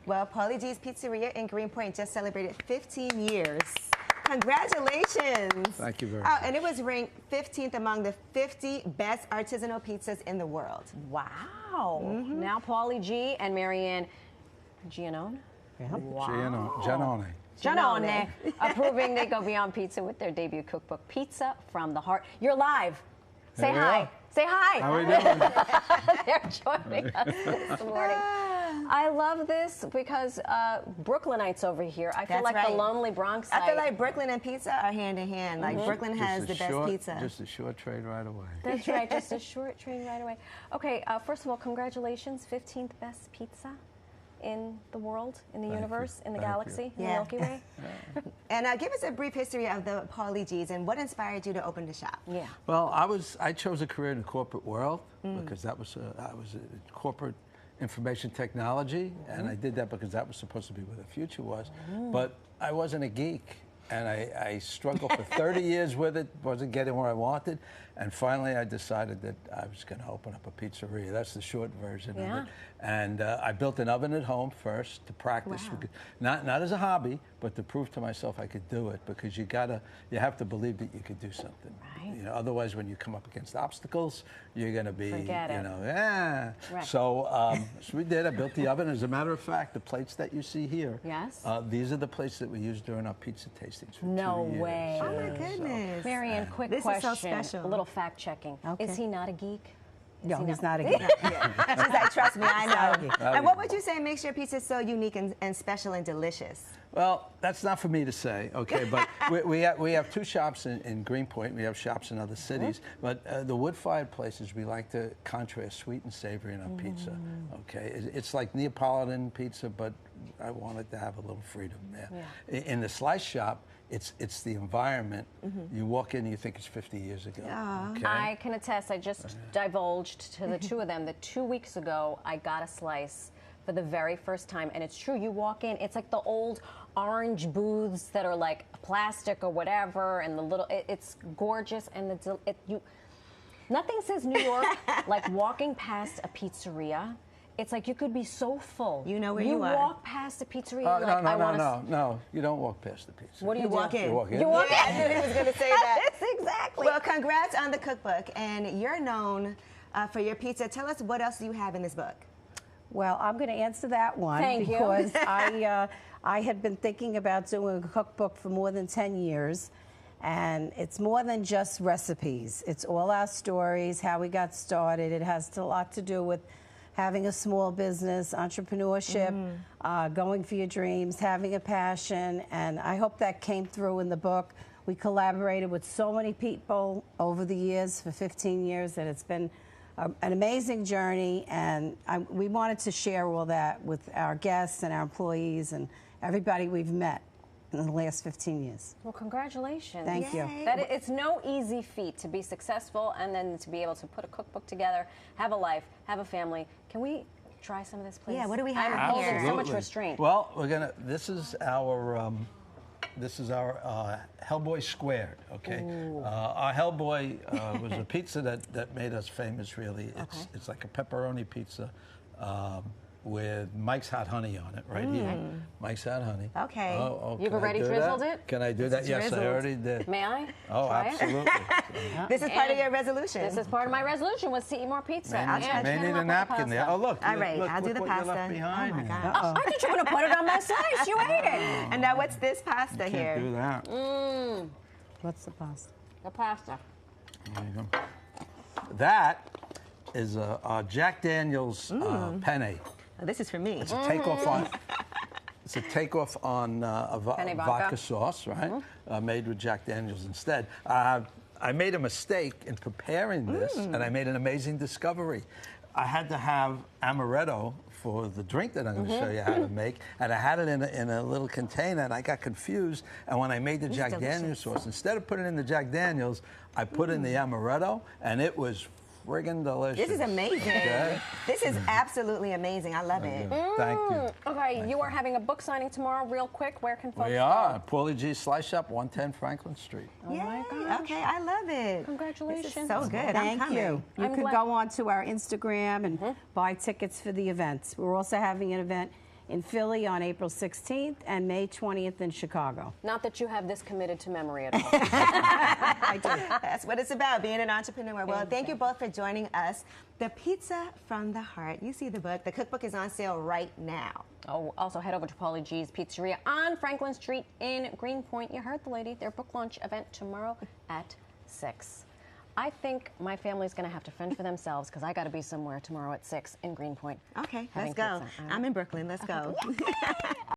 Well, Paulie G's Pizzeria in Greenpoint just celebrated 15 years. Congratulations. Thank you very much. And it was ranked 15th among the 50 best artisanal pizzas in the world. Wow. Now Paulie G and Marianne Giannone. Yeah. Wow. Giannone. Approving They Go Beyond Pizza with their debut cookbook, Pizza from the Heart. You're live. Say hi. Say hi. How are we doing? They're joining us this morning. I love this because Brooklynites over here. I feel That's like right. the lonely Bronx. I feel like Brooklyn and pizza are hand in hand. Like Brooklyn has the best pizza. Just a short trade right away. That's right, just a short train right away. Okay, first of all, congratulations, 15th best pizza in the world, in the universe, in the galaxy, in the Milky Way. And give us a brief history of the Paulie G's and what inspired you to open the shop. Yeah. Well, I chose a career in the corporate world because I was in corporate information technology, and I did that because that was supposed to be where the future was. But I wasn't a geek, and I struggled for 30 years with it, wasn't getting where I wanted, and finally I decided that I was going to open up a pizzeria. That's the short version of it. And I built an oven at home first to practice, not as a hobby, but to prove to myself I could do it, because you have to believe that you could do something. Right. You know, otherwise, when you come up against obstacles, you're going to be, Forget it. you know, yeah. Right. So we did. I built the oven. As a matter of fact, the plates that you see here, Yes. These are the plates that we used during our pizza tastings for No 2 years. way. Oh my goodness. Marianne, quick This question. is so special. A little fact checking. Okay. Is he not a geek? No, he's not a geek. She's like, trust me, I know. And what would you say makes your pizza so unique and special and delicious? Well, that's not for me to say, okay, but we have two shops in Greenpoint. We have shops in other cities, but the wood-fired places, we like to contrast sweet and savory in our pizza, okay? It's like Neapolitan pizza, but I wanted to have a little freedom there. Yeah. In the slice shop, it's the environment. You walk in and you think it's 50 years ago. Okay? I can attest, I just divulged to the two of them that 2 weeks ago I got a slice for the very first time, and it's true, you walk in, it's like the old orange booths that are like plastic or whatever, and the little, it's gorgeous, and nothing says New York like walking past a pizzeria. It's like you could be so full. You know where you are. You walk past the pizzeria. You're like, no. You don't walk past the pizza. What do you walk in. You walk in. You walk in. I knew he was going to say that. Yes, exactly. Well, congrats on the cookbook, and you're known for your pizza. Tell us what else you have in this book. Well, I'm going to answer that one because I had been thinking about doing a cookbook for more than 10 years, and it's more than just recipes. It's all our stories, how we got started. It has a lot to do with having a small business, entrepreneurship, going for your dreams, having a passion, and I hope that came through in the book. We collaborated with so many people over the years, for 15 years, and it's been an amazing journey, and we wanted to share all that with our guests and our employees and everybody we've met in the last 15 years. Well, congratulations. Thank you. It's no easy feat to be successful and then to be able to put a cookbook together, have a life, have a family. Can we try some of this, please? Yeah, what do we have I'm here? holding so much restraint. Well, this is our Hellboy Squared, okay? Our Hellboy was a pizza that made us famous, really. It's like a pepperoni pizza with Mike's Hot Honey on it, right here. Mike's Hot Honey. Okay. You've already drizzled it? Can I do that? Yes, I already did. May I? Oh, try absolutely. This is part of your resolution. This is part of my resolution, was to eat more pizza. May need a napkin there. Oh, look. All right, look, I'll do look the what pasta. you left behind. Oh, my here. God. I thought you were going to put it on my slice. You ate it. And now what's this pasta here? Can't do that. What's the pasta? The pasta. There you go. That is a Jack Daniel's penne. Oh, this is for me. It's a takeoff on. It's a takeoff on a vodka sauce, right? Made with Jack Daniel's instead. I made a mistake in preparing this, and I made an amazing discovery. I had to have amaretto for the drink that I'm going to show you how to make, and I had it in a little container, and I got confused. And when I made the Jack Daniel's sauce, instead of putting in the Jack Daniel's, I put in the amaretto, and it was friggin' delicious. This is amazing. Okay? This is absolutely amazing. I love it. Thank you. Okay, you are having a book signing tomorrow, real quick. Where can folks We are. Paulie G Slice Shop, 110 Franklin Street. Oh my gosh. Okay, I love it. Congratulations. This is so good. Thank I'm you. You I'm could glad- go on to our Instagram and buy tickets for the events. We're also having an event in Philly on April 16th and May 20th in Chicago. Not that you have this committed to memory at all. I do. That's what it's about, being an entrepreneur. Well, thank you both for joining us. The Pizza from the Heart. You see the book. The cookbook is on sale right now. Oh, also head over to Paulie G's Pizzeria on Franklin Street in Greenpoint. You heard the lady. Their book launch event tomorrow at 6. I think my family's going to have to fend for themselves because I got to be somewhere tomorrow at 6 in Greenpoint. Okay, let's go. Pizza. I'm in Brooklyn. Let's go.